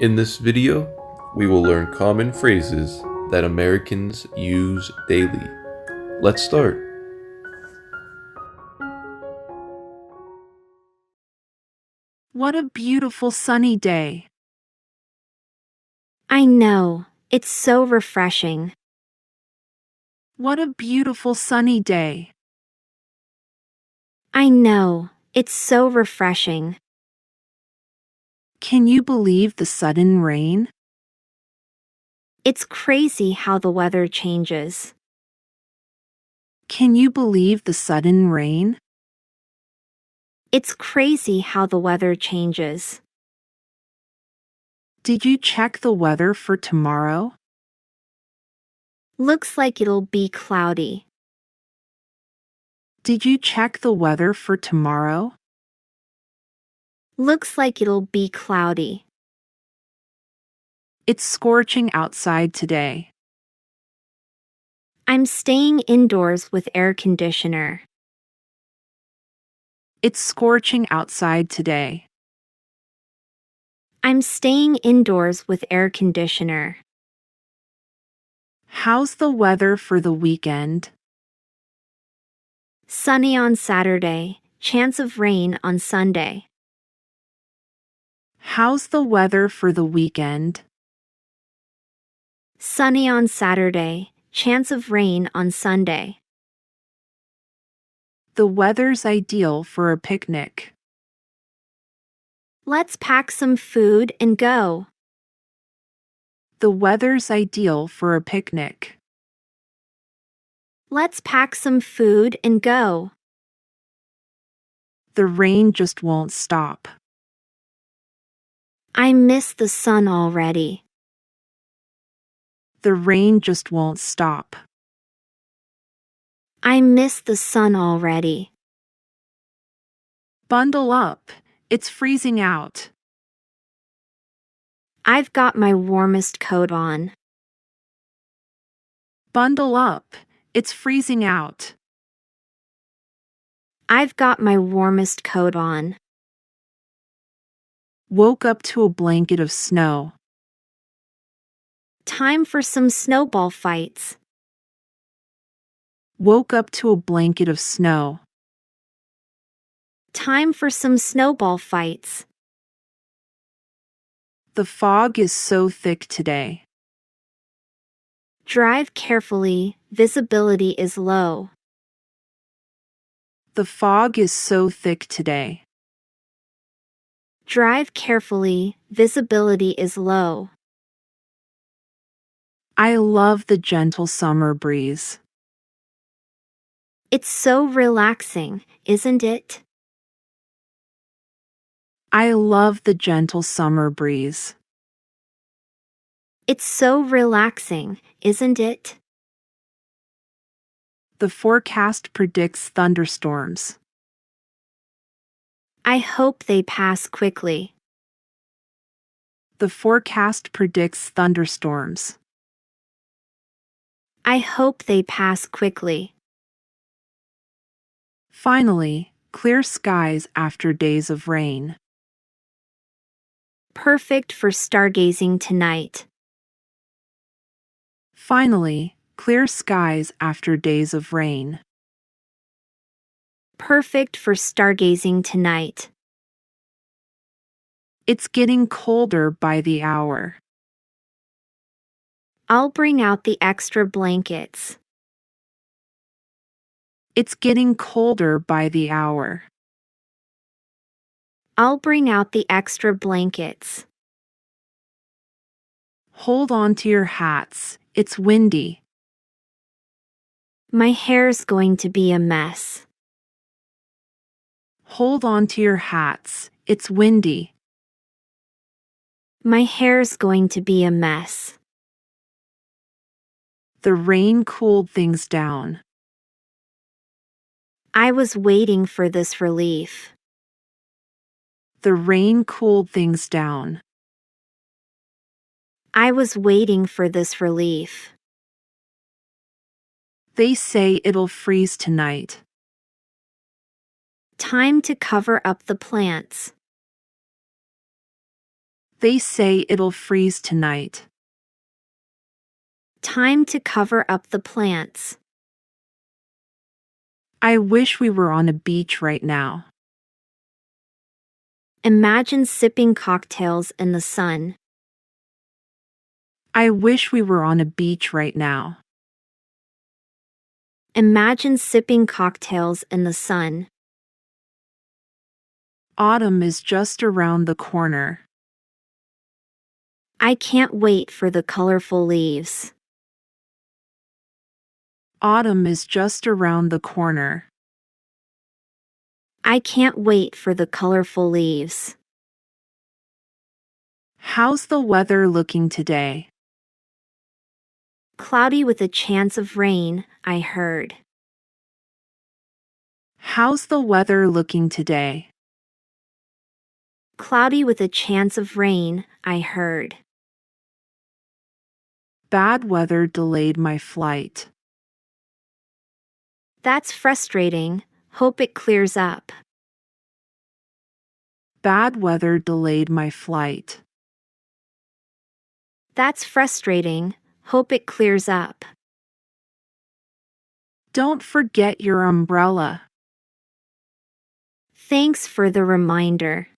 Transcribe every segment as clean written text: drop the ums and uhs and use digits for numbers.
In this video, we will learn common phrases that Americans use daily. Let's start. What a beautiful sunny day. I know, it's so refreshing. What a beautiful sunny day. I know, it's so refreshing. Can you believe the sudden rain? It's crazy how the weather changes. Can you believe the sudden rain? It's crazy how the weather changes. Did you check the weather for tomorrow? Looks like it'll be cloudy. Did you check the weather for tomorrow? Looks like it'll be cloudy. It's scorching outside today. I'm staying indoors with air conditioner. It's scorching outside today. I'm staying indoors with air conditioner. How's the weather for the weekend? Sunny on Saturday, chance of rain on Sunday. How's the weather for the weekend? Sunny on Saturday, chance of rain on Sunday. The weather's ideal for a picnic. Let's pack some food and go. The weather's ideal for a picnic. Let's pack some food and go. The rain just won't stop. I miss the sun already. The rain just won't stop. I miss the sun already. Bundle up. It's freezing out. I've got my warmest coat on. Bundle up. It's freezing out. I've got my warmest coat on. Woke up to a blanket of snow. Time for some snowball fights. Woke up to a blanket of snow. Time for some snowball fights. The fog is so thick today. Drive carefully, visibility is low. The fog is so thick today. Drive carefully, visibility is low. I love the gentle summer breeze. It's so relaxing, isn't it? I love the gentle summer breeze. It's so relaxing, isn't it? The forecast predicts thunderstorms. I hope they pass quickly. The forecast predicts thunderstorms. I hope they pass quickly. Finally, clear skies after days of rain. Perfect for stargazing tonight. Finally, clear skies after days of rain. Perfect for stargazing tonight. It's getting colder by the hour. I'll bring out the extra blankets. It's getting colder by the hour. I'll bring out the extra blankets. Hold on to your hats, it's windy. My hair's going to be a mess. Hold on to your hats, it's windy. My hair's going to be a mess. The rain cooled things down. I was waiting for this relief. The rain cooled things down. I was waiting for this relief. They say it'll freeze tonight. Time to cover up the plants. They say it'll freeze tonight. Time to cover up the plants. I wish we were on a beach right now. Imagine sipping cocktails in the sun. I wish we were on a beach right now. Imagine sipping cocktails in the sun. Autumn is just around the corner. I can't wait for the colorful leaves. Autumn is just around the corner. I can't wait for the colorful leaves. How's the weather looking today? Cloudy with a chance of rain, I heard. How's the weather looking today? Cloudy with a chance of rain, I heard. Bad weather delayed my flight. That's frustrating. Hope it clears up. Bad weather delayed my flight. That's frustrating. Hope it clears up. Don't forget your umbrella. Thanks for the reminder.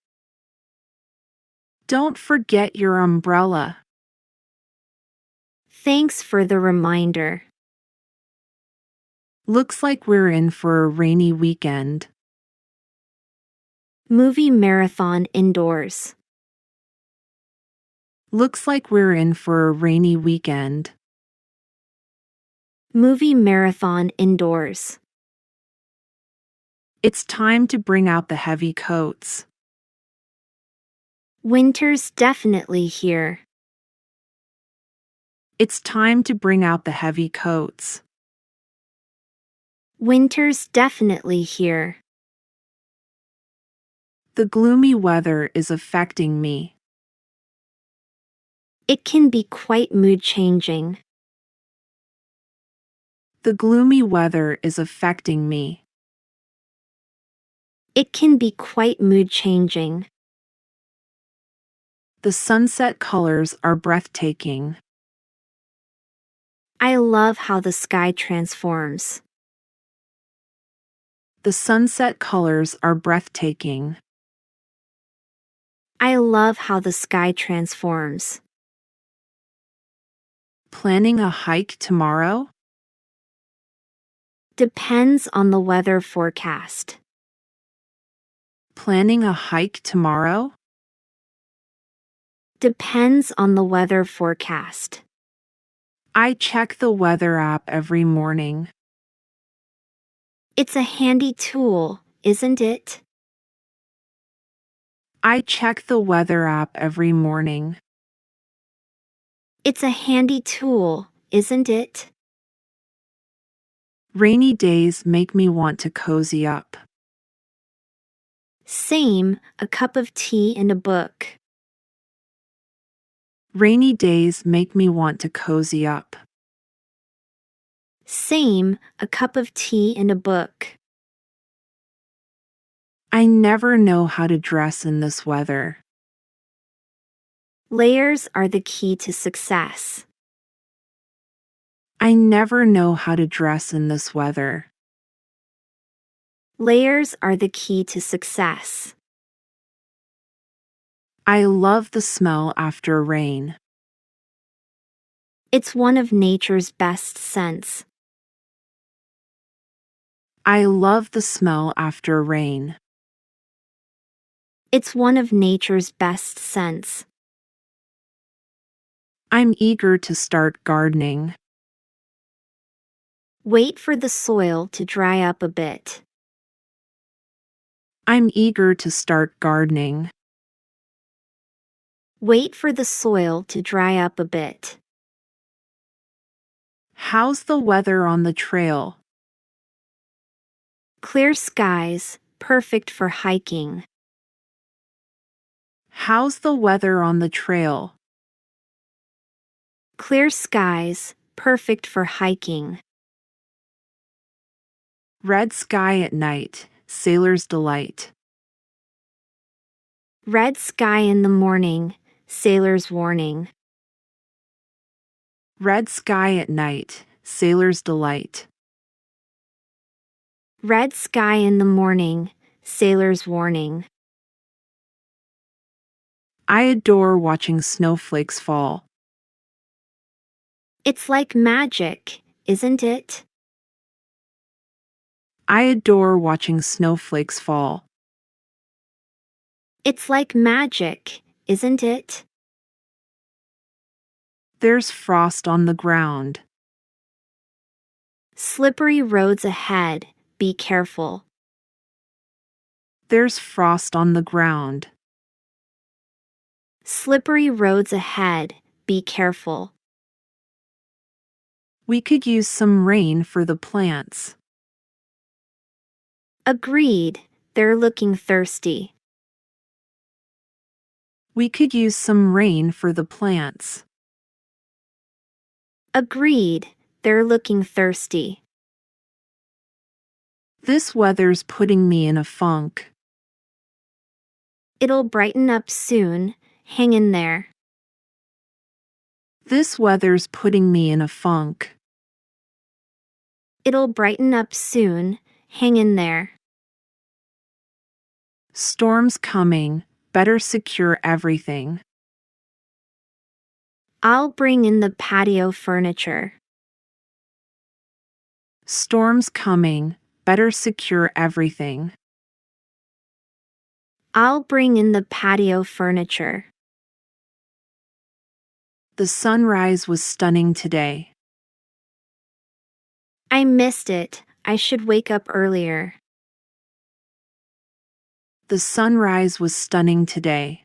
Don't forget your umbrella. Thanks for the reminder. Looks like we're in for a rainy weekend. Movie marathon indoors. Looks like we're in for a rainy weekend. Movie marathon indoors. It's time to bring out the heavy coats. Winter's definitely here. It's time to bring out the heavy coats. Winter's definitely here. The gloomy weather is affecting me. It can be quite mood-changing. The gloomy weather is affecting me. It can be quite mood-changing. The sunset colors are breathtaking. I love how the sky transforms. The sunset colors are breathtaking. I love how the sky transforms. Planning a hike tomorrow? Depends on the weather forecast. Planning a hike tomorrow? Depends on the weather forecast. I check the weather app every morning. It's a handy tool, isn't it? I check the weather app every morning. It's a handy tool, isn't it? Rainy days make me want to cozy up. Same, a cup of tea and a book. Rainy days make me want to cozy up. Same, a cup of tea and a book. I never know how to dress in this weather. Layers are the key to success. I never know how to dress in this weather. Layers are the key to success. I love the smell after rain. It's one of nature's best scents. I love the smell after rain. It's one of nature's best scents. I'm eager to start gardening. Wait for the soil to dry up a bit. I'm eager to start gardening. Wait for the soil to dry up a bit. How's the weather on the trail? Clear skies, perfect for hiking. How's the weather on the trail? Clear skies, perfect for hiking. Red sky at night, sailor's delight. Red sky in the morning, sailor's warning. Red sky at night, sailor's delight. Red sky in the morning, sailor's warning. I adore watching snowflakes fall. It's like magic, isn't it? I adore watching snowflakes fall. It's like magic, isn't it? There's frost on the ground. Slippery roads ahead, be careful. There's frost on the ground. Slippery roads ahead, be careful. We could use some rain for the plants. Agreed, they're looking thirsty. We could use some rain for the plants. Agreed, they're looking thirsty. This weather's putting me in a funk. It'll brighten up soon, hang in there. This weather's putting me in a funk. It'll brighten up soon, hang in there. Storm's coming, better secure everything. I'll bring in the patio furniture. Storm's coming, better secure everything. I'll bring in the patio furniture. The sunrise was stunning today. I missed it, I should wake up earlier. The sunrise was stunning today.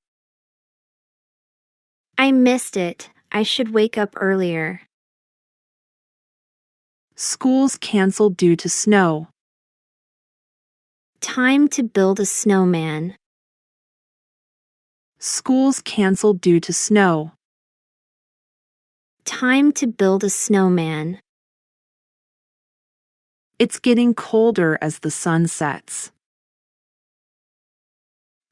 I missed it, I should wake up earlier. School's canceled due to snow. Time to build a snowman. School's canceled due to snow. Time to build a snowman. It's getting colder as the sun sets.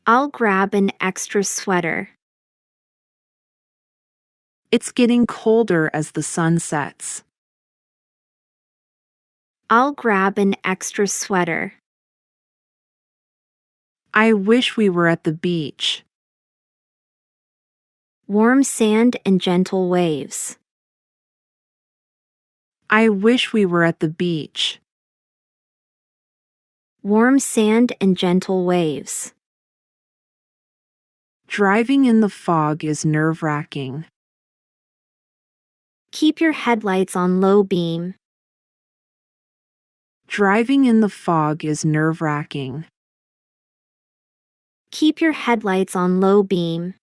I'll grab an extra sweater. It's getting colder as the sun sets. I'll grab an extra sweater. I wish we were at the beach. Warm sand and gentle waves. I wish we were at the beach. Warm sand and gentle waves. Driving in the fog is nerve-wracking. Keep your headlights on low beam. Driving in the fog is nerve-wracking. Keep your headlights on low beam.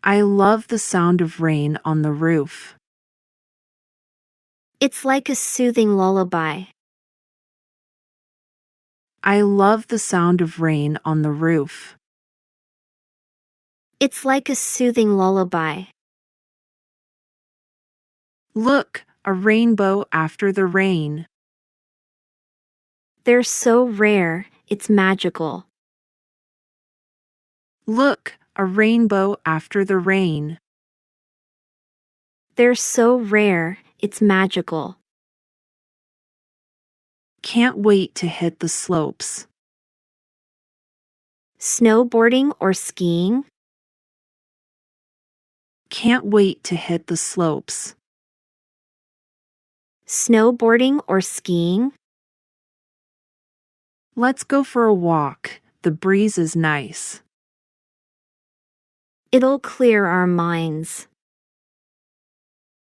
I love the sound of rain on the roof. It's like a soothing lullaby. I love the sound of rain on the roof. It's like a soothing lullaby. Look, a rainbow after the rain. They're so rare, it's magical. Look, a rainbow after the rain. They're so rare, it's magical. Can't wait to hit the slopes. Snowboarding or skiing? Can't wait to hit the slopes. Snowboarding or skiing? Let's go for a walk. The breeze is nice. It'll clear our minds.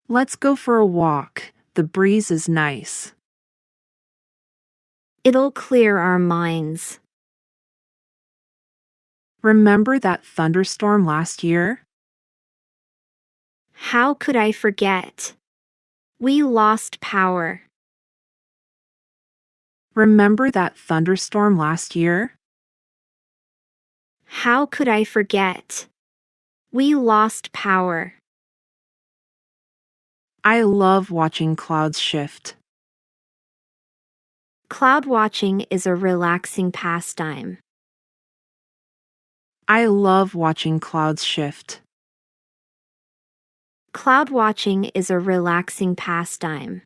Let's go for a walk. The breeze is nice. It'll clear our minds. Remember that thunderstorm last year? How could I forget? We lost power. Remember that thunderstorm last year? How could I forget? We lost power. I love watching clouds shift. Cloud watching is a relaxing pastime. I love watching clouds shift. Cloud watching is a relaxing pastime.